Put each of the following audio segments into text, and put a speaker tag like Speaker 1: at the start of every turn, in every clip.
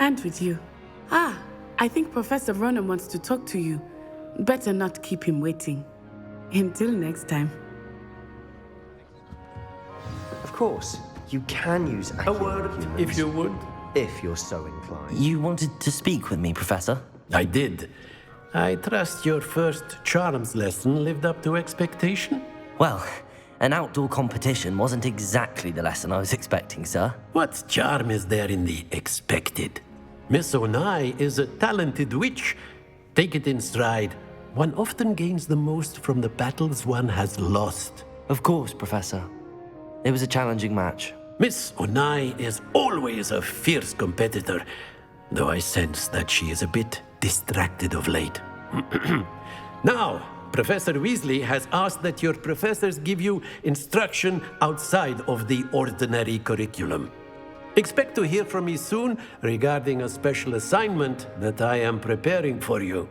Speaker 1: can't with you. I think Professor Ronan wants to talk to you. Better not keep him waiting. Until next time.
Speaker 2: Of course, you can use
Speaker 3: A
Speaker 2: accurate
Speaker 3: word,
Speaker 2: humans,
Speaker 3: if you would.
Speaker 2: if you're so inclined.
Speaker 4: You wanted to speak with me, Professor?
Speaker 3: I did. I trust your first charms lesson lived up to expectation?
Speaker 4: Well, an outdoor competition wasn't exactly the lesson I was expecting, sir.
Speaker 3: What charm is there in the expected? Miss Onai is a talented witch. Take it in stride. One often gains the most from the battles one has lost.
Speaker 4: Of course, Professor. It was a challenging match.
Speaker 3: Miss Onai is always a fierce competitor, though I sense that she is a bit distracted of late. Now, Professor Weasley has asked that your professors give you instruction outside of the ordinary curriculum. Expect to hear from me soon regarding a special assignment that I am preparing for you.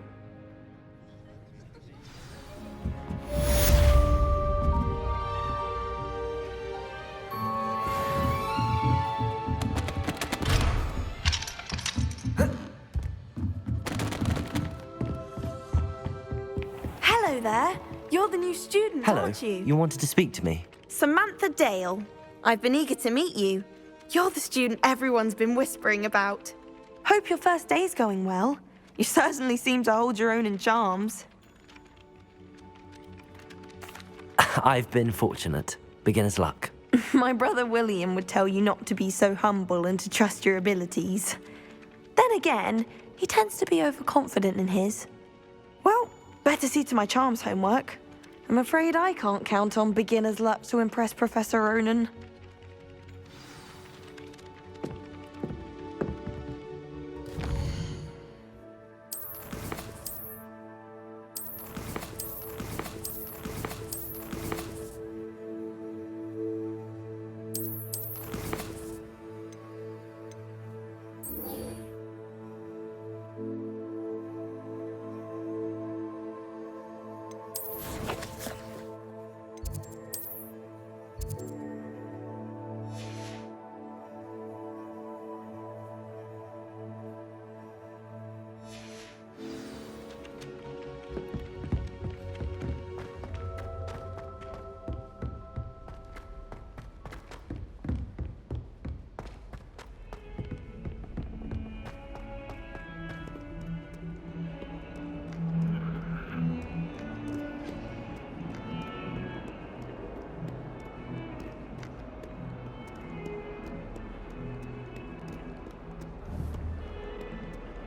Speaker 5: Hello there. You're the new student,
Speaker 4: Hello.
Speaker 5: aren't you?
Speaker 4: You wanted to speak to me?
Speaker 5: Samantha Dale. I've been eager to meet you. You're the student everyone's been whispering about. Hope your first day's going well. You certainly seem to hold your own in charms.
Speaker 4: I've been fortunate. Beginner's luck.
Speaker 5: My brother William would tell you not to be so humble and to trust your abilities. Then again, he tends to be overconfident in his. Well, better see to my charms homework. I'm afraid I can't count on beginner's luck to impress Professor Ronan.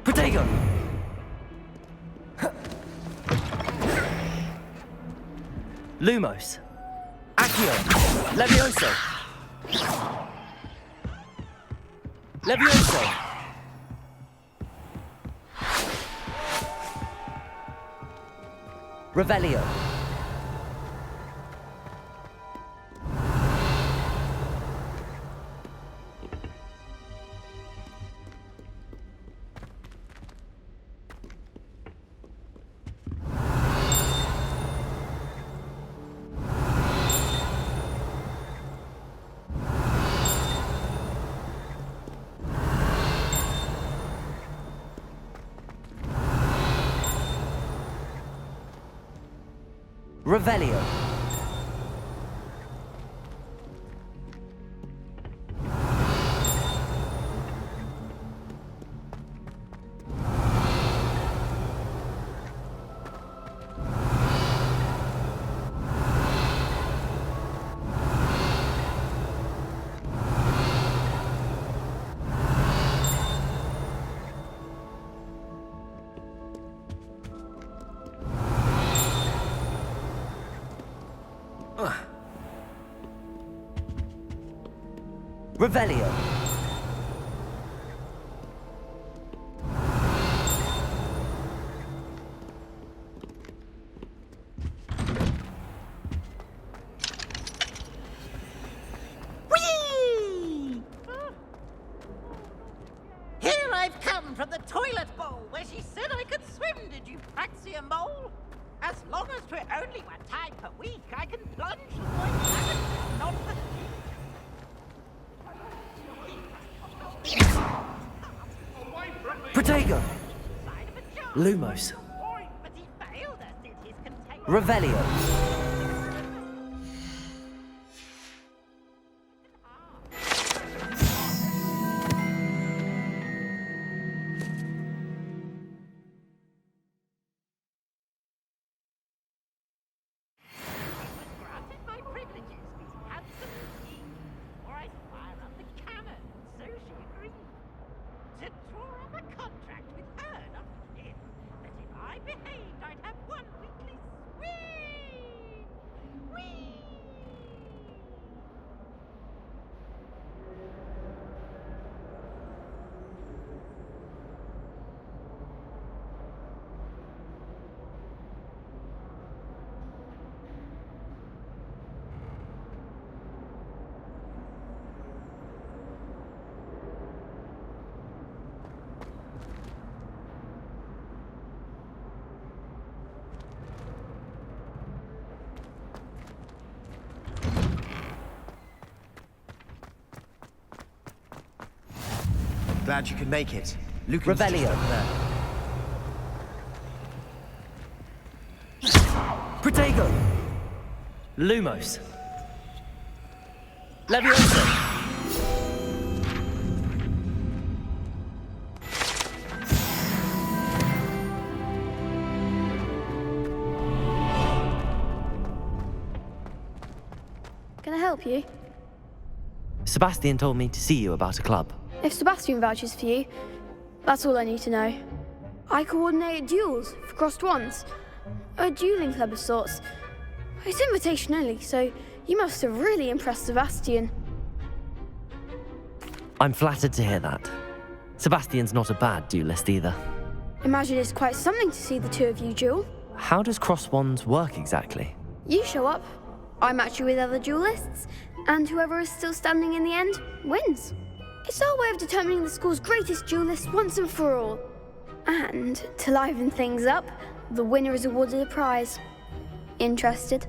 Speaker 4: Protego! Lumos. Accio. Levioso. Levioso. Revelio. Revelio. Revelio.
Speaker 6: Whee! Here I've come from the toilet bowl where she said I could swim, did you fancy a mole? As long as 'twere only one time per week, I can plunge the boy planet, not the
Speaker 4: Protego!
Speaker 6: Sign of a charm.
Speaker 4: Lumos.
Speaker 6: Point, but he failed us, did his container.
Speaker 4: Revelio.
Speaker 6: Granted my privileges, Miss Absolutely, or I'd fire up the cannon, so she agreed. To draw up a contract with her, not with him, that if I behaved, I'd have one weekly swing! Whee!
Speaker 2: Glad you could make it. Lucan's just
Speaker 4: Revelio.
Speaker 2: over there.
Speaker 4: Protego! Lumos. Leviosa.
Speaker 7: Can I help you?
Speaker 4: Sebastian told me to see you about a club.
Speaker 7: If Sebastian vouches for you, that's all I need to know. I coordinate duels for crossed wands. A dueling club of sorts. It's invitation only, so you must have really impressed Sebastian.
Speaker 4: I'm flattered to hear that. Sebastian's not a bad duelist either.
Speaker 7: Imagine it's quite something to see the two of you duel.
Speaker 4: How does cross wands work exactly?
Speaker 7: You show up, I match you with other duelists, and whoever is still standing in the end wins. It's our way of determining the school's greatest duelist once and for all. And to liven things up, the winner is awarded a prize. Interested?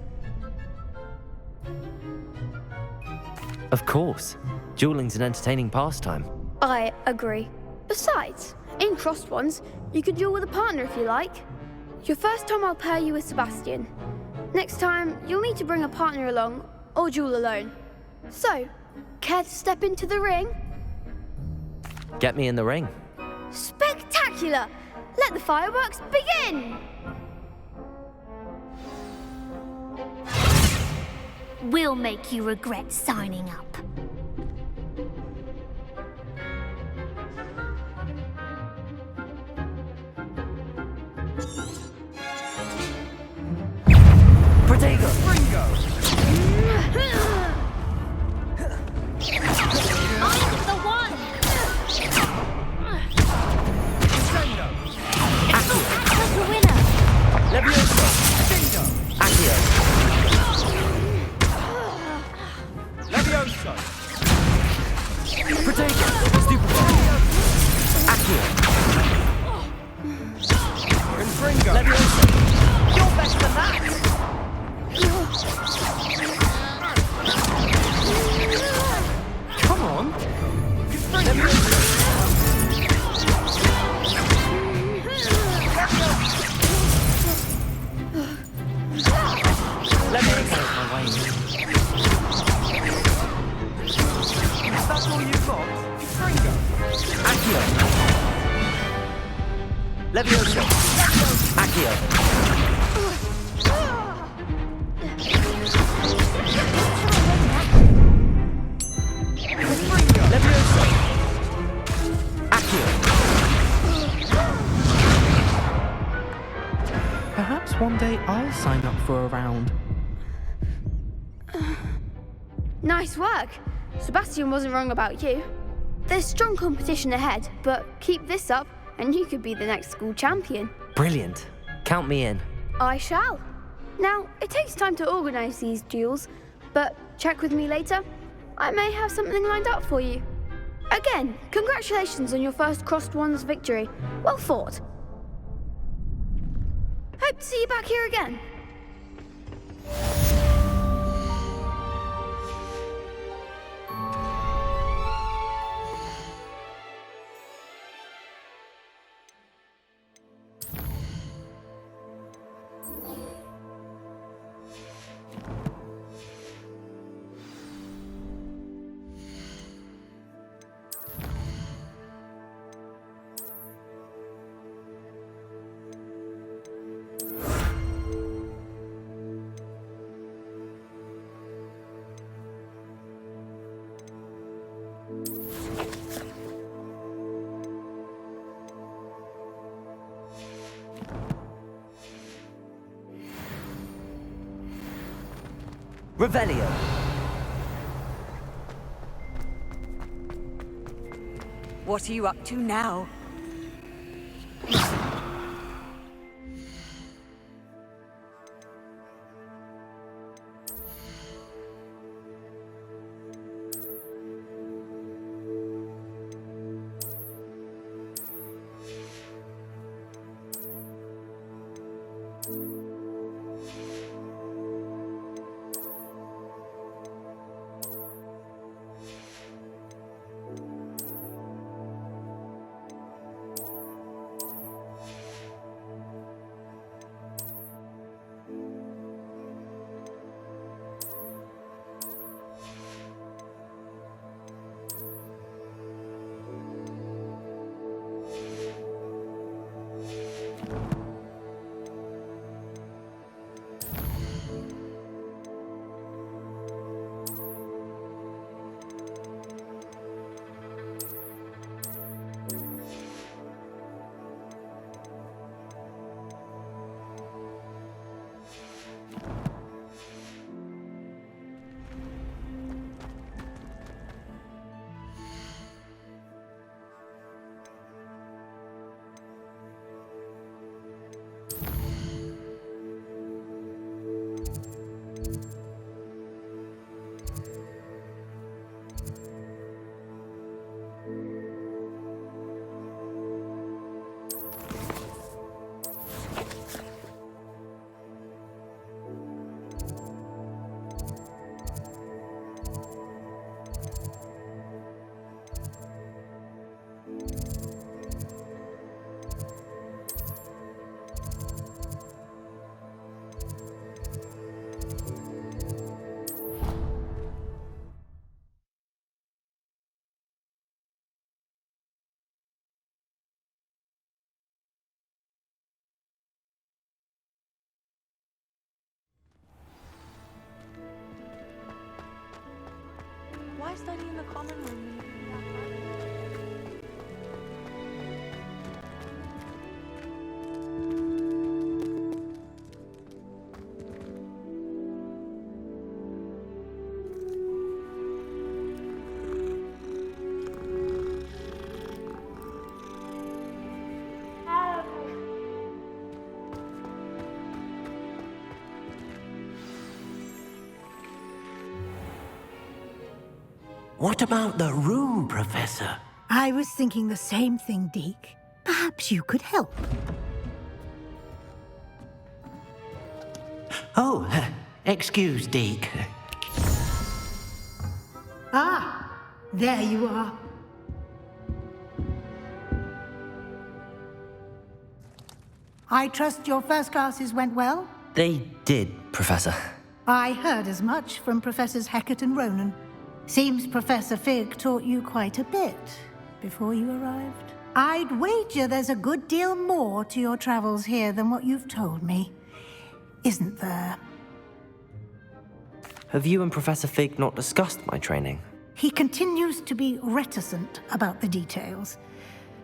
Speaker 4: Of course. Dueling's an entertaining pastime.
Speaker 7: I agree. Besides, in crossed ones, you can duel with a partner if you like. Your first time I'll pair you with Sebastian. Next time, you'll need to bring a partner along, or duel alone. So, care to step into the ring?
Speaker 4: Get me in the ring.
Speaker 7: Spectacular! Let the fireworks begin!
Speaker 8: We'll make you regret signing up.
Speaker 4: Protego!
Speaker 8: I'm the one! Act's the winner!
Speaker 4: Leviosa! Accio!
Speaker 2: Leviosa!
Speaker 4: Protego! Stupefy! Accio!
Speaker 2: Confringo!
Speaker 4: Leviosa!
Speaker 5: You're better than that!
Speaker 4: Come on! Let me encourage my way.
Speaker 2: Is that all you've got? Confringo!
Speaker 4: Accio! Leviosa! Accio! Leviosa! Accio!
Speaker 9: Perhaps one day I'll sign up for a round.
Speaker 7: Nice work. Sebastian wasn't wrong about you. There's strong competition ahead, but keep this up and you could be the next school champion.
Speaker 4: Brilliant. Count me in.
Speaker 7: I shall. Now, it takes time to organise these duels, but check with me later. I may have something lined up for you. Again, congratulations on your first crossed wands victory. Well fought. Hope to see you back here again.
Speaker 4: Revelio.
Speaker 10: What are you up to now?
Speaker 5: Why study in the common room?
Speaker 3: What about the room, Professor?
Speaker 11: I was thinking the same thing, Deke. Perhaps you could help.
Speaker 3: Oh, excuse, Deke.
Speaker 11: Ah, there you are. I trust your first classes went well?
Speaker 4: They did, Professor.
Speaker 11: I heard as much from Professors Hecat and Ronan. Seems Professor Fig taught you quite a bit before you arrived. I'd wager there's a good deal more to your travels here than what you've told me. Isn't there?
Speaker 4: Have you and Professor Fig not discussed my training?
Speaker 11: He continues to be reticent about the details,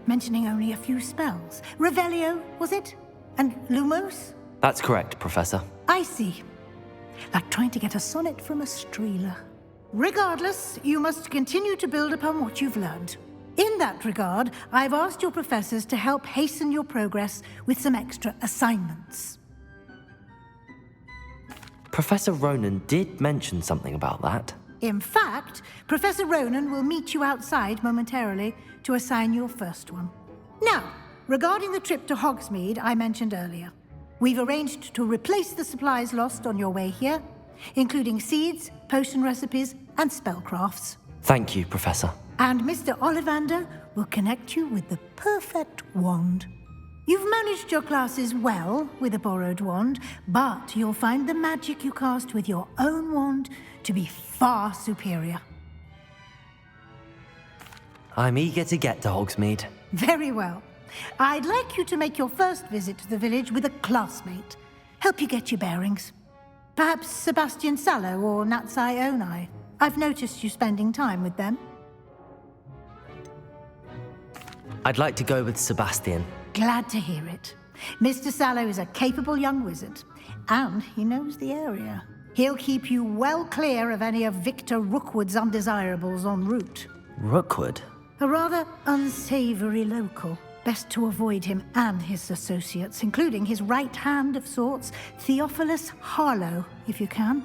Speaker 11: mentioning only a few spells. Revelio, was it? And Lumos?
Speaker 4: That's correct, Professor.
Speaker 11: I see. Like trying to get a sonnet from a streeler. Regardless, you must continue to build upon what you've learned. In that regard, I've asked your professors to help hasten your progress with some extra assignments.
Speaker 4: Professor Ronan did mention something about that.
Speaker 11: In fact, Professor Ronan will meet you outside momentarily to assign your first one. Now, regarding the trip to Hogsmeade I mentioned earlier, we've arranged to replace the supplies lost on your way here, including seeds, potion recipes, and spellcrafts.
Speaker 4: Thank you, Professor.
Speaker 11: And Mr. Ollivander will connect you with the perfect wand. You've managed your classes well with a borrowed wand, but you'll find the magic you cast with your own wand to be far superior.
Speaker 4: I'm eager to get to Hogsmeade.
Speaker 11: Very well. I'd like you to make your first visit to the village with a classmate. Help you get your bearings. Perhaps Sebastian Sallow or Natsai Onai. I've noticed you spending time with them.
Speaker 4: I'd like to go with Sebastian.
Speaker 11: Glad to hear it. Mr. Sallow is a capable young wizard, and he knows the area. He'll keep you well clear of any of Victor Rookwood's undesirables en route.
Speaker 4: Rookwood?
Speaker 11: A rather unsavory local. Best to avoid him and his associates, including his right hand of sorts, Theophilus Harlow, if you can.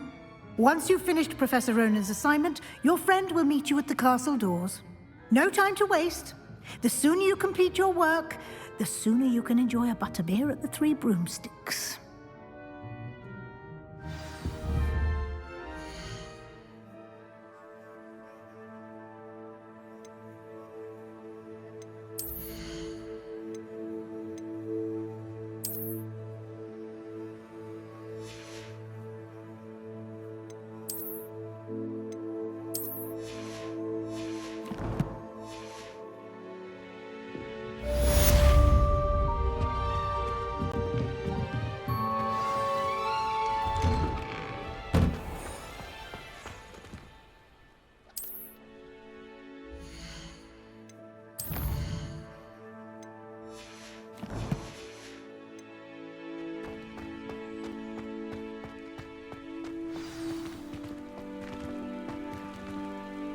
Speaker 11: Once you've finished Professor Ronan's assignment, your friend will meet you at the castle doors. No time to waste. The sooner you complete your work, the sooner you can enjoy a butterbeer at the Three Broomsticks.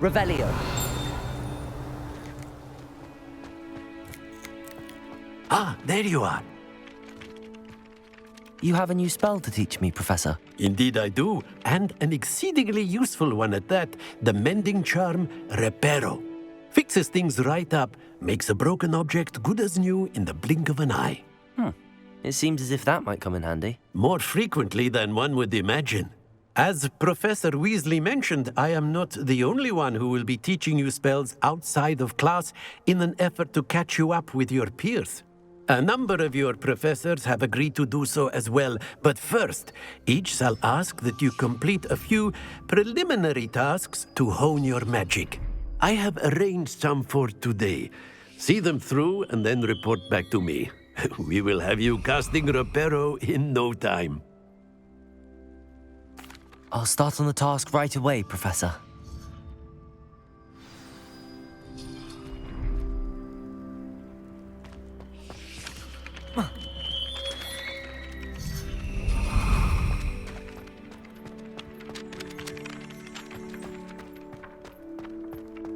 Speaker 4: Revelio.
Speaker 3: Ah, there you are.
Speaker 4: You have a new spell to teach me, Professor.
Speaker 3: Indeed I do, and an exceedingly useful one at that. The mending charm, Reparo. Fixes things right up, makes a broken object good as new in the blink of an eye.
Speaker 4: It seems as if that might come in handy.
Speaker 3: More frequently than one would imagine. As Professor Weasley mentioned, I am not the only one who will be teaching you spells outside of class in an effort to catch you up with your peers. A number of your professors have agreed to do so as well, but first, each shall ask that you complete a few preliminary tasks to hone your magic. I have arranged some for today. See them through and then report back to me. We will have you casting Reparo in no time.
Speaker 4: I'll start on the task right away, Professor.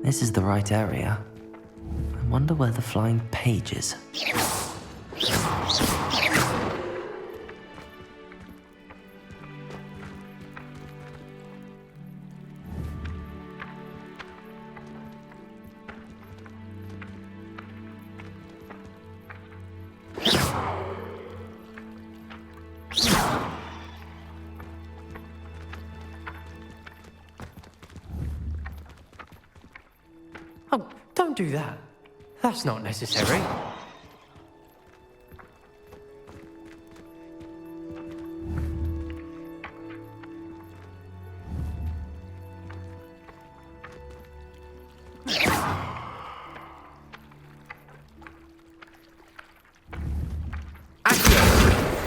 Speaker 4: This is the right area. I wonder where the flying page is.
Speaker 2: Oh, don't do that. That's not necessary.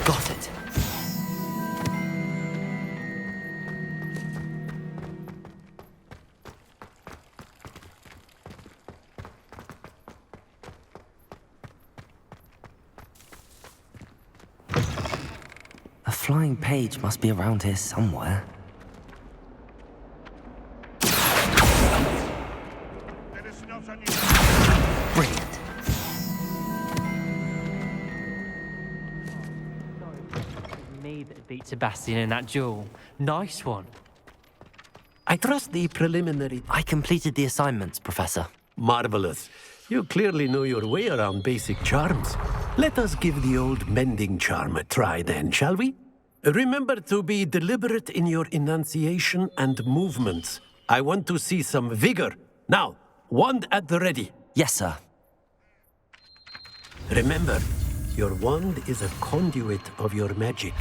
Speaker 4: Got it. A flying page must be around here somewhere. Brilliant.
Speaker 2: Me that beat Sebastian in that duel. Nice one.
Speaker 3: I trust the preliminary...
Speaker 4: I completed the assignments, Professor.
Speaker 3: Marvelous. You clearly know your way around basic charms. Let us give the old mending charm a try then, shall we? Remember to be deliberate in your enunciation and movements. I want to see some vigor. Now, wand at the ready.
Speaker 4: Yes, sir.
Speaker 3: Remember, your wand is a conduit of your magic.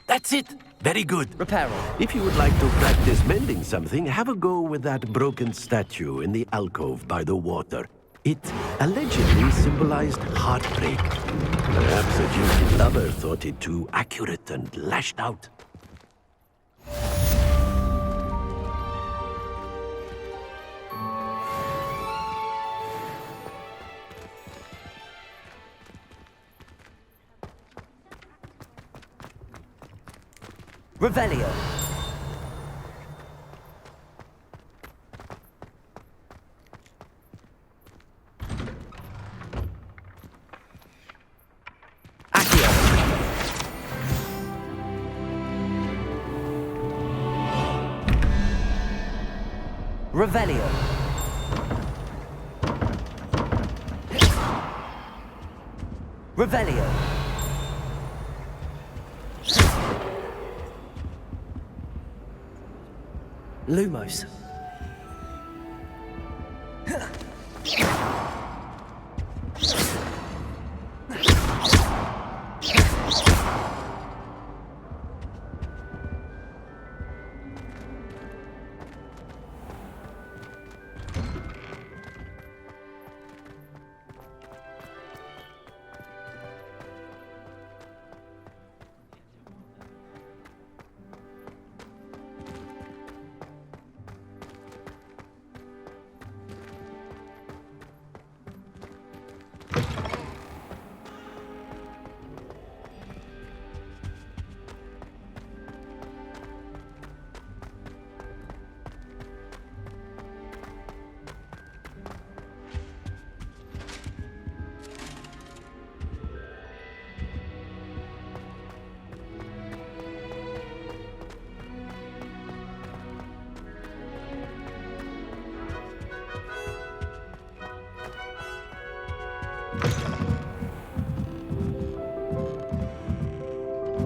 Speaker 3: That's it. Very good.
Speaker 4: Reparo.
Speaker 3: If you would like to practice mending something, have a go with that broken statue in the alcove by the water. It allegedly symbolized heartbreak. Perhaps a jilted lover thought it too accurate and lashed out.
Speaker 12: Revelio. Accio. Revelio. Revelio. Lumos.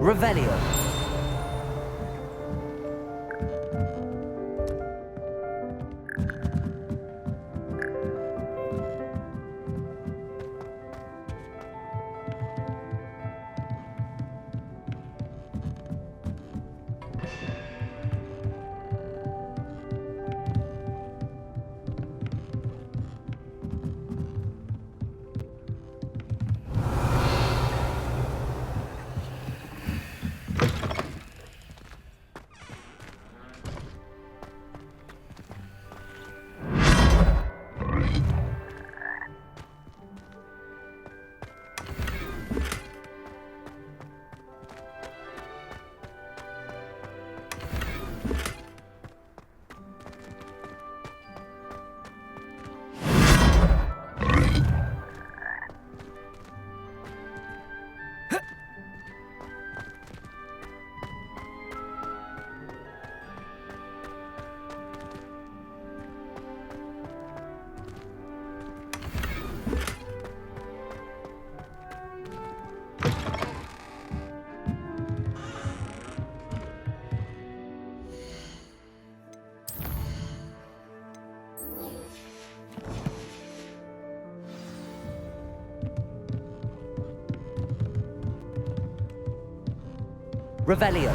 Speaker 12: Revelio. Revelio.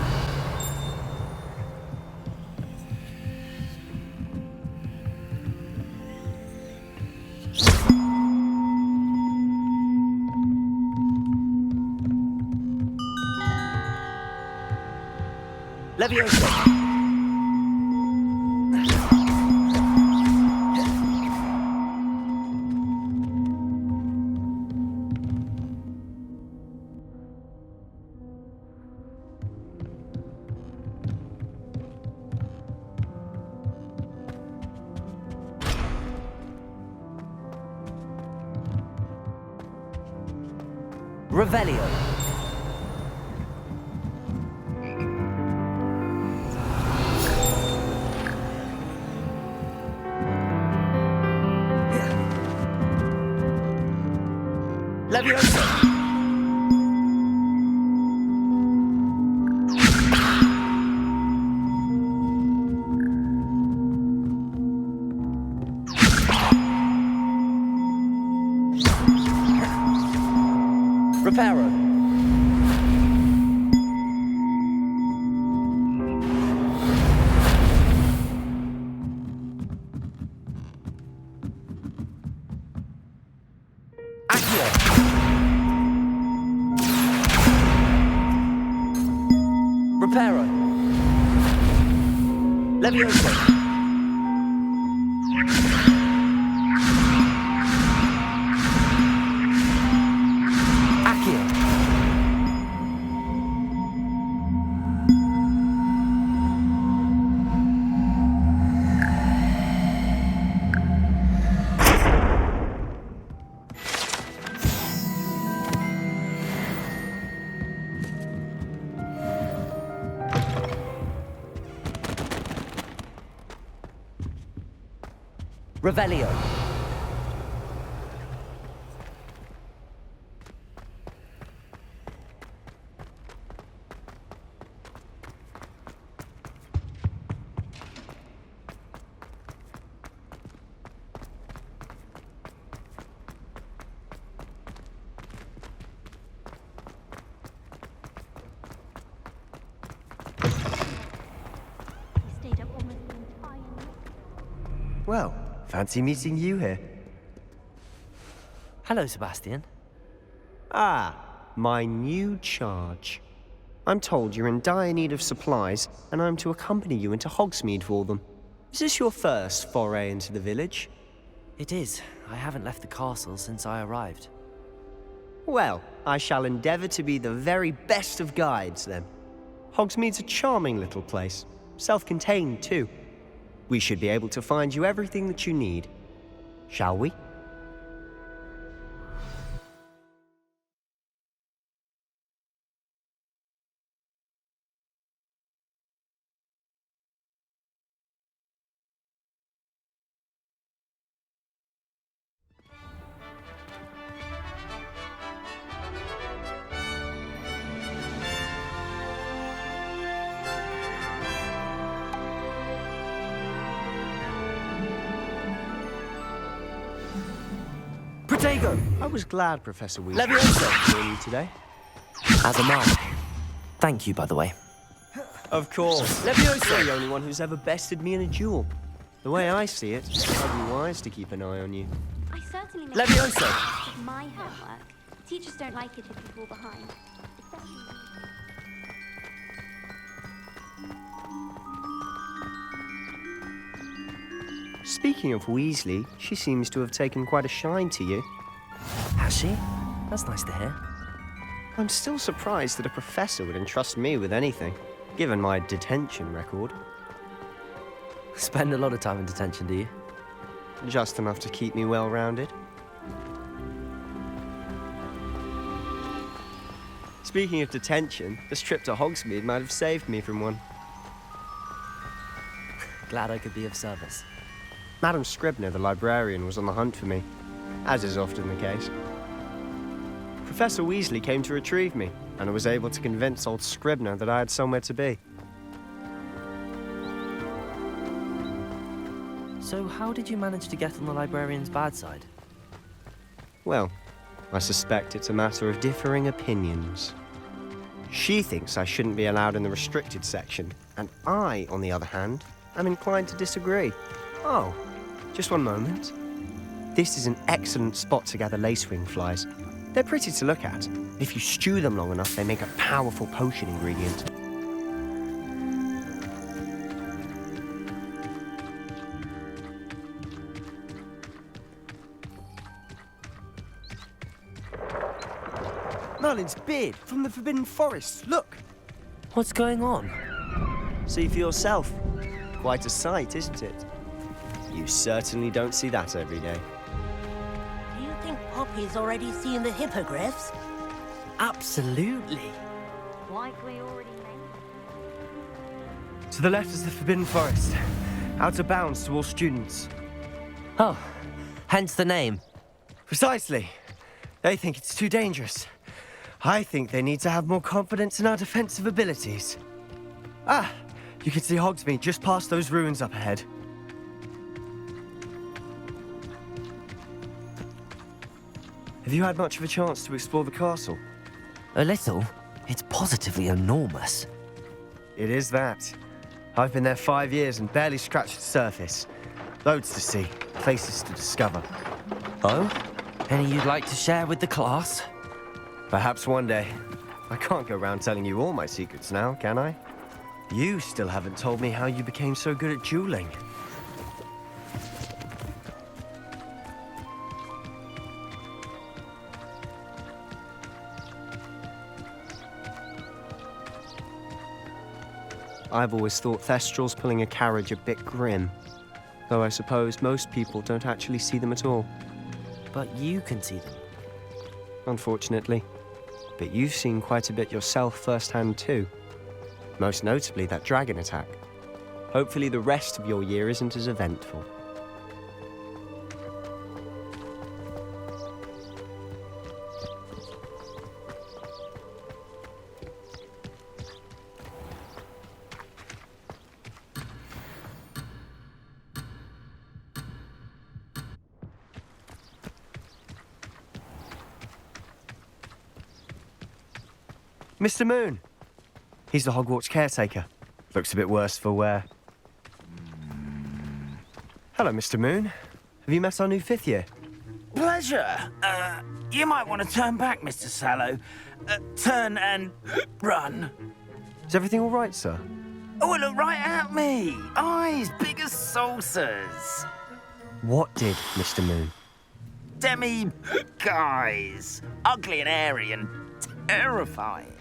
Speaker 12: Leviosa. Revelio. Leviosa. Reparo. Accio. Reparo. Levioso. Accio. Revelio.
Speaker 8: He stayed up almost the entire night.
Speaker 13: Well, fancy meeting you here.
Speaker 4: Hello, Sebastian.
Speaker 13: Ah, my new charge. I'm told you're in dire need of supplies, and I'm to accompany you into Hogsmeade for them. Is this your first foray into the village?
Speaker 4: It is. I haven't left the castle since I arrived.
Speaker 13: Well, I shall endeavour to be the very best of guides, then. Hogsmeade's a charming little place. Self-contained, too. We should be able to find you everything that you need. Shall we?
Speaker 12: Protego.
Speaker 13: I was glad Professor Weasley
Speaker 12: Levioso.
Speaker 13: joined you today.
Speaker 4: As am I. Thank you, by the way.
Speaker 13: Of course.
Speaker 12: Levioso.
Speaker 13: You're the only one who's ever bested me in a duel. The way I see it, I'd be wise to keep an eye on you.
Speaker 8: I certainly make
Speaker 12: Levioso.
Speaker 8: of my homework. Teachers don't like it if you fall behind. Especially
Speaker 13: Speaking of Weasley, she seems to have taken quite a shine to you.
Speaker 4: Has she? That's nice to hear.
Speaker 13: I'm still surprised that a professor would entrust me with anything, given my detention record.
Speaker 4: Spend a lot of time in detention, do you?
Speaker 13: Just enough to keep me well-rounded. Speaking of detention, this trip to Hogsmeade might have saved me from one.
Speaker 4: Glad I could be of service.
Speaker 13: Madam Scribner, the librarian, was on the hunt for me, as is often the case. Professor Weasley came to retrieve me, and I was able to convince old Scribner that I had somewhere to be.
Speaker 4: So how did you manage to get on the librarian's bad side?
Speaker 13: Well, I suspect it's a matter of differing opinions. She thinks I shouldn't be allowed in the restricted section, and I, on the other hand, am inclined to disagree. Oh, just one moment. This is an excellent spot to gather lacewing flies. They're pretty to look at. If you stew them long enough, they make a powerful potion ingredient.
Speaker 12: Merlin's beard from the Forbidden Forest. Look.
Speaker 4: What's going on?
Speaker 13: See for yourself. Quite a sight, isn't it? You certainly don't see that every day.
Speaker 6: Do you think Poppy's already seen the hippogriffs?
Speaker 12: Absolutely.
Speaker 8: likely already made.
Speaker 12: To the left is the Forbidden Forest. Out of bounds to all students.
Speaker 4: Oh, hence the name.
Speaker 12: Precisely. They think it's too dangerous. I think they need to have more confidence in our defensive abilities. Ah, you can see Hogsmeade just past those ruins up ahead. Have you had much of a chance to explore the castle?
Speaker 4: A little. It's positively enormous.
Speaker 12: It is that. I've been there 5 years and barely scratched the surface. Loads to see, places to discover.
Speaker 4: Oh? Any you'd like to share with the class?
Speaker 12: Perhaps one day. I can't go around telling you all my secrets now, can I? You still haven't told me how you became so good at dueling.
Speaker 13: I've always thought Thestrals pulling a carriage a bit grim, though I suppose most people don't actually see them at all.
Speaker 4: But you can see them.
Speaker 13: Unfortunately. But you've seen quite a bit yourself firsthand too. Most notably that dragon attack. Hopefully the rest of your year isn't as eventful.
Speaker 12: Mr. Moon! He's the Hogwarts caretaker. Looks a bit worse for wear. Hello, Mr. Moon. Have you met our new 5th year?
Speaker 6: Pleasure. You might want to turn back, Mr. Sallow. Turn and run.
Speaker 12: Is everything all right, sir?
Speaker 6: Oh, look right at me. Eyes big as saucers.
Speaker 12: What did, Mr. Moon?
Speaker 6: Guys. Ugly and airy and terrifying.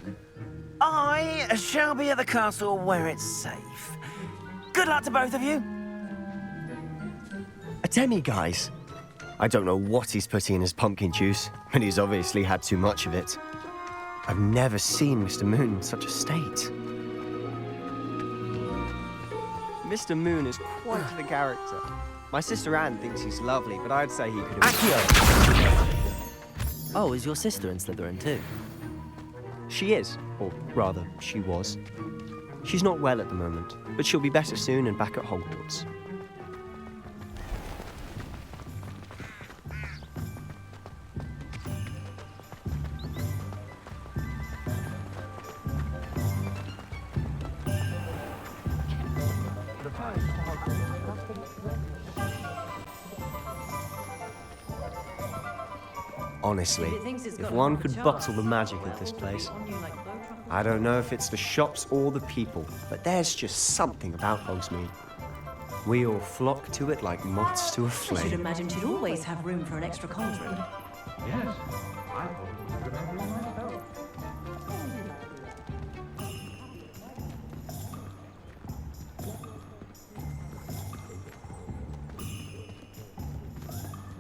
Speaker 6: I shall be at the castle where it's safe. Good luck to both of you.
Speaker 12: A demi-guise? I don't know what he's putting in his pumpkin juice, but he's obviously had too much of it. I've never seen Mr. Moon in such a state.
Speaker 13: Mr. Moon is quite the character. My sister Anne thinks he's lovely, but I'd say he could have...
Speaker 4: Accio! Oh, is your sister in Slytherin too?
Speaker 13: She is, or rather, she was. She's not well at the moment, but she'll be better soon and back at Hogwarts. Honestly, if one could bottle the magic of this place. I don't know if it's the shops or the people, but there's just something about Hogsmeade. We all flock to it like moths to a
Speaker 14: I should
Speaker 13: flame.
Speaker 14: imagine she'd always have room for an extra cauldron.
Speaker 15: Yes, I thought it was a good idea myself.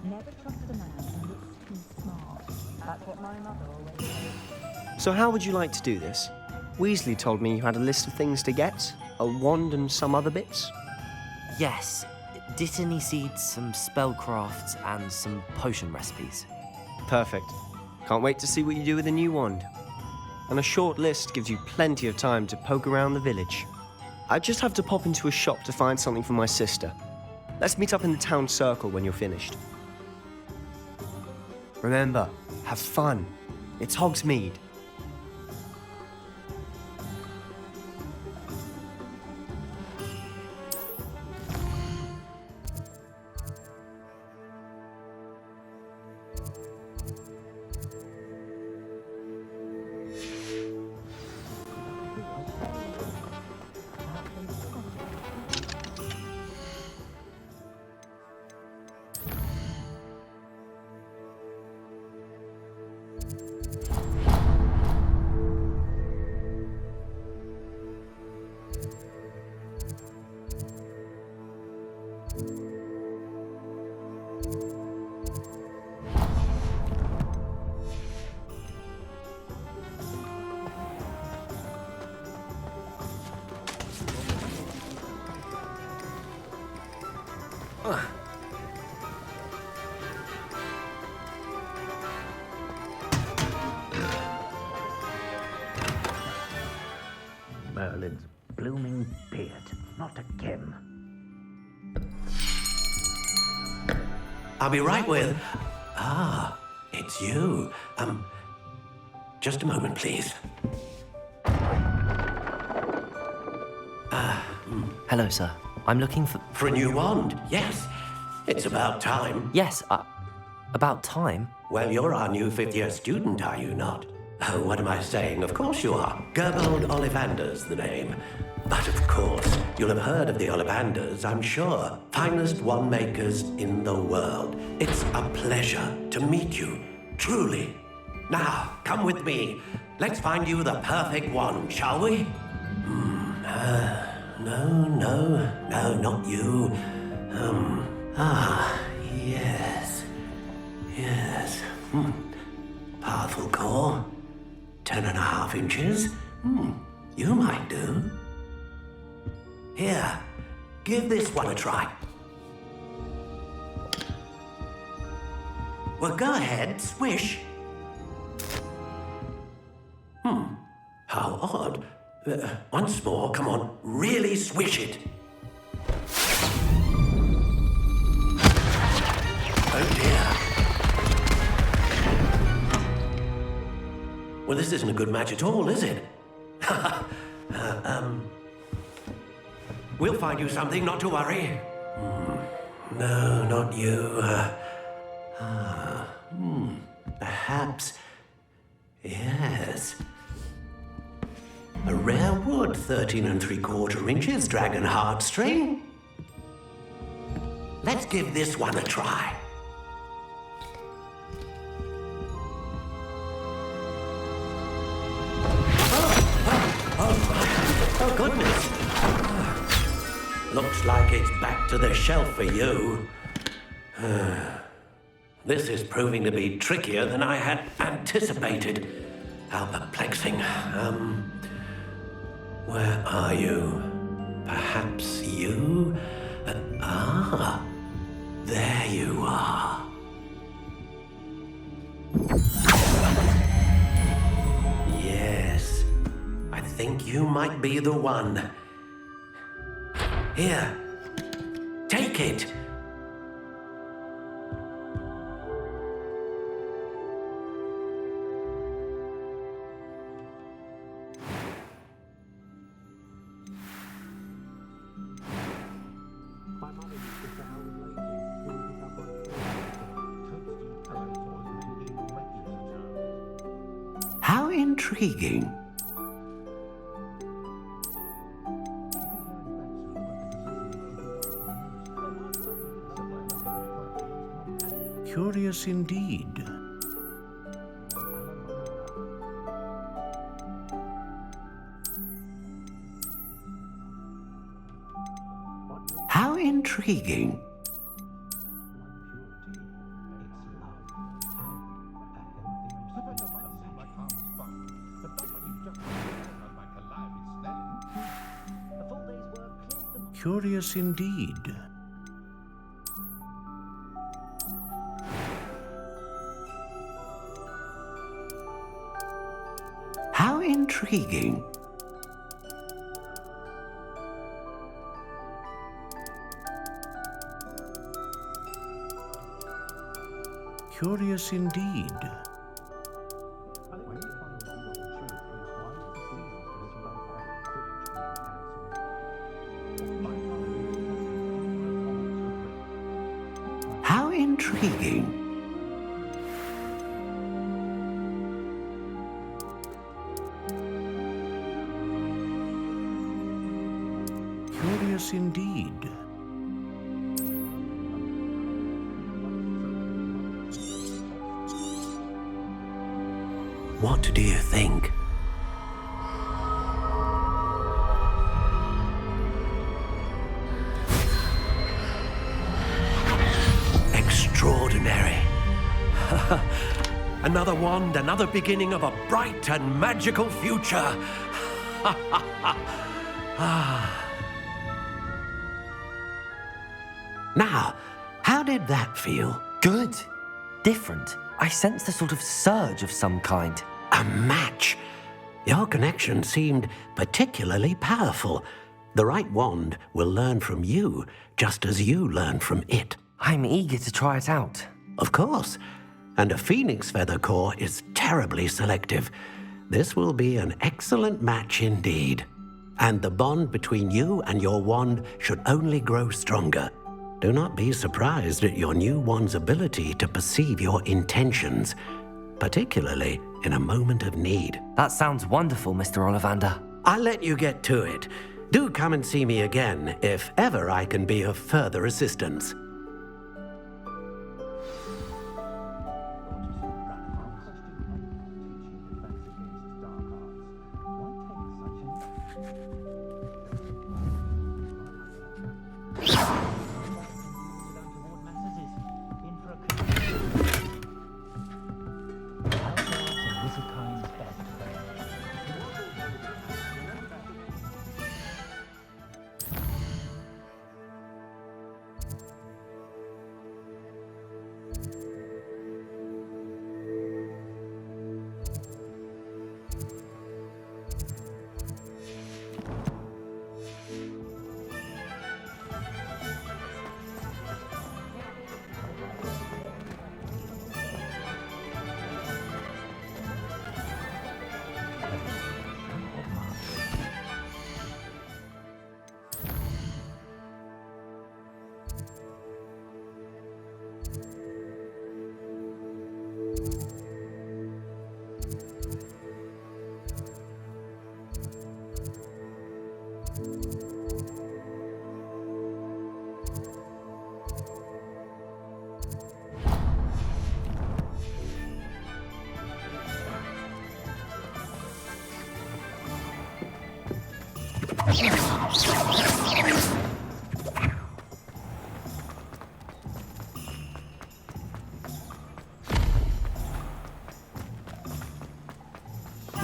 Speaker 16: Never trusted a man who looks too smart. That's what my mother always said.
Speaker 13: So how would you like to do this? Weasley told me you had a list of things to get, a wand and some other bits.
Speaker 4: Yes. Dittany seeds, some spellcrafts, and some potion recipes.
Speaker 13: Perfect. Can't wait to see what you do with the new wand. And a short list gives you plenty of time to poke around the village. I just have to pop into a shop to find something for my sister. Let's meet up in the town circle when you're finished. Remember, have fun. It's Hogsmeade.
Speaker 15: Merlin's blooming beard, not again.
Speaker 3: I'll be right with... Ah, it's you. Just a moment, please.
Speaker 4: Hello, sir. I'm looking for...
Speaker 3: For a new wand, yes. It's about time.
Speaker 4: Yes, about time?
Speaker 3: Well, you're our new fifth-year student, are you not? Oh, what am I saying? Of course you are. Gerbold Ollivander's the name. But of course, you'll have heard of the Ollivanders, I'm sure. Finest wand makers in the world. It's a pleasure to meet you, truly. Now, come with me. Let's find you the perfect wand, shall we? No, not you. Yes. Powerful core. 10.5 inches. You might do. Here, give this one a try. Well, go ahead, swish. How odd. Once more, come on, really swish it. Oh dear. Well, this isn't a good match at all, is it? We'll find you something, not to worry. No, not you. Perhaps. Yes. A rare wood, 13 3/4 inches, dragon heartstring. Let's give this one a try. Oh, goodness. Looks like it's back to the shelf for you. This is proving to be trickier than I had anticipated. How perplexing. Where are you? Perhaps you? There you are. Yes, I think you might be the one. Here, take it. How intriguing. Curious indeed. How intriguing. Curious indeed. How intriguing. Curious indeed. How intriguing. Curious indeed. What do you think? Extraordinary. Another wand, another beginning of a bright and magical future. Now, how did that feel?
Speaker 4: Good. Different. I sensed a sort of surge of some kind.
Speaker 3: A match. Your connection seemed particularly powerful. The right wand will learn from you, just as you learn from it.
Speaker 4: I'm eager to try it out.
Speaker 3: Of course. And a phoenix feather core is terribly selective. This will be an excellent match indeed. And the bond between you and your wand should only grow stronger. Do not be surprised at your new one's ability to perceive your intentions, particularly in a moment of need.
Speaker 4: That sounds wonderful, Mr. Ollivander.
Speaker 3: I'll let you get to it. Do come and see me again if ever I can be of further assistance.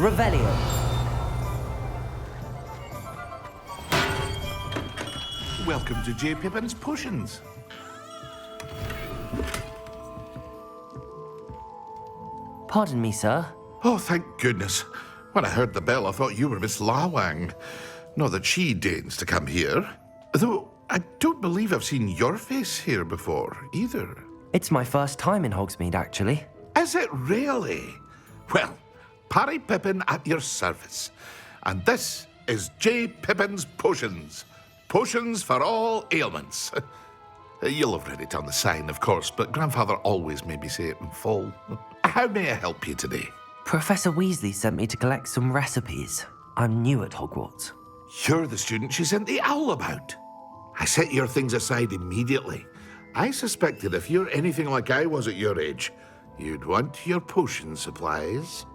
Speaker 4: Revelio.
Speaker 15: Welcome to J. Pippin's Potions.
Speaker 4: Pardon me, sir.
Speaker 15: Oh, thank goodness. When I heard the bell, I thought you were Miss Lawang. Not that she deigns to come here. Though I don't believe I've seen your face here before, either.
Speaker 4: It's my first time in Hogsmeade, actually.
Speaker 15: Is it really? Well, Parry Pippin at your service. And this is J. Pippin's Potions. Potions for all ailments. You'll have read it on the sign, of course, but Grandfather always made me say it in full. How may I help you today?
Speaker 4: Professor Weasley sent me to collect some recipes. I'm new at Hogwarts.
Speaker 15: You're the student she sent the owl about. I set your things aside immediately. I suspected if you're anything like I was at your age, you'd want your potion supplies.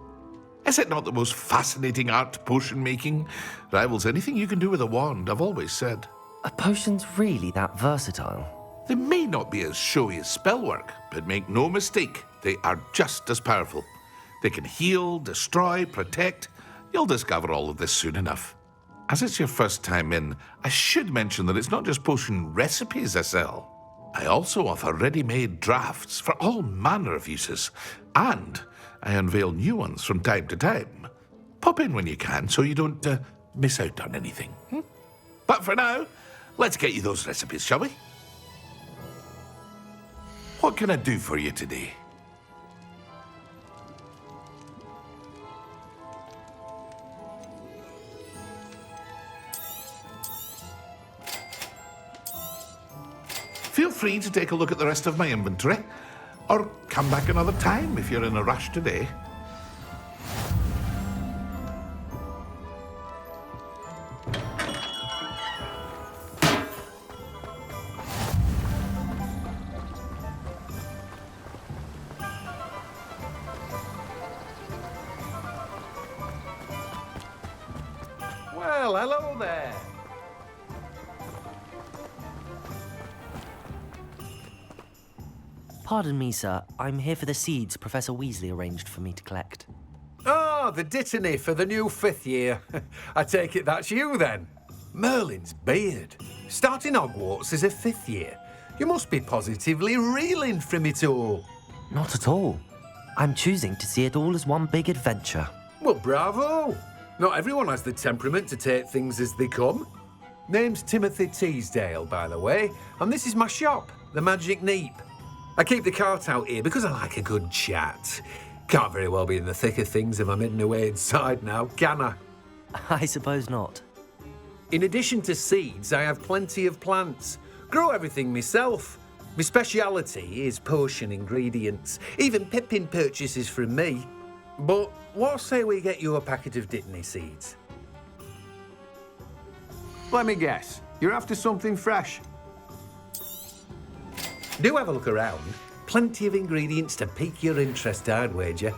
Speaker 15: Is it not the most fascinating art, potion making? Rivals anything you can do with a wand, I've always said.
Speaker 4: Are potions really that versatile?
Speaker 15: They may not be as showy as spellwork, but make no mistake, they are just as powerful. They can heal, destroy, protect. You'll discover all of this soon enough. As it's your first time in, I should mention that it's not just potion recipes I sell. I also offer ready-made drafts for all manner of uses, and I unveil new ones from time to time. Pop in when you can so you don't miss out on anything. But for now, let's get you those recipes, shall we? What can I do for you today? Feel free to take a look at the rest of my inventory, or come back another time if you're in a rush today.
Speaker 3: Well, hello there.
Speaker 4: Pardon me, sir. I'm here for the seeds Professor Weasley arranged for me to collect.
Speaker 17: Ah, the dittany for the new 5th year. I take it that's you, then. Merlin's beard. Starting Hogwarts as a 5th year. You must be positively reeling from it all.
Speaker 4: Not at all. I'm choosing to see it all as one big adventure.
Speaker 17: Well, bravo. Not everyone has the temperament to take things as they come. Name's Timothy Teasdale, by the way, and this is my shop, the Magic Neep. I keep the cart out here because I like a good chat. Can't very well be in the thick of things if I'm hidden away inside now, can I?
Speaker 4: I suppose not.
Speaker 17: In addition to seeds, I have plenty of plants. Grow everything myself. My speciality is potion ingredients. Even Pippin purchases from me. But what say we get you a packet of Dittany seeds?
Speaker 18: Let me guess. You're after something fresh.
Speaker 17: Do have a look around. Plenty of ingredients to pique your interest, I'd wager.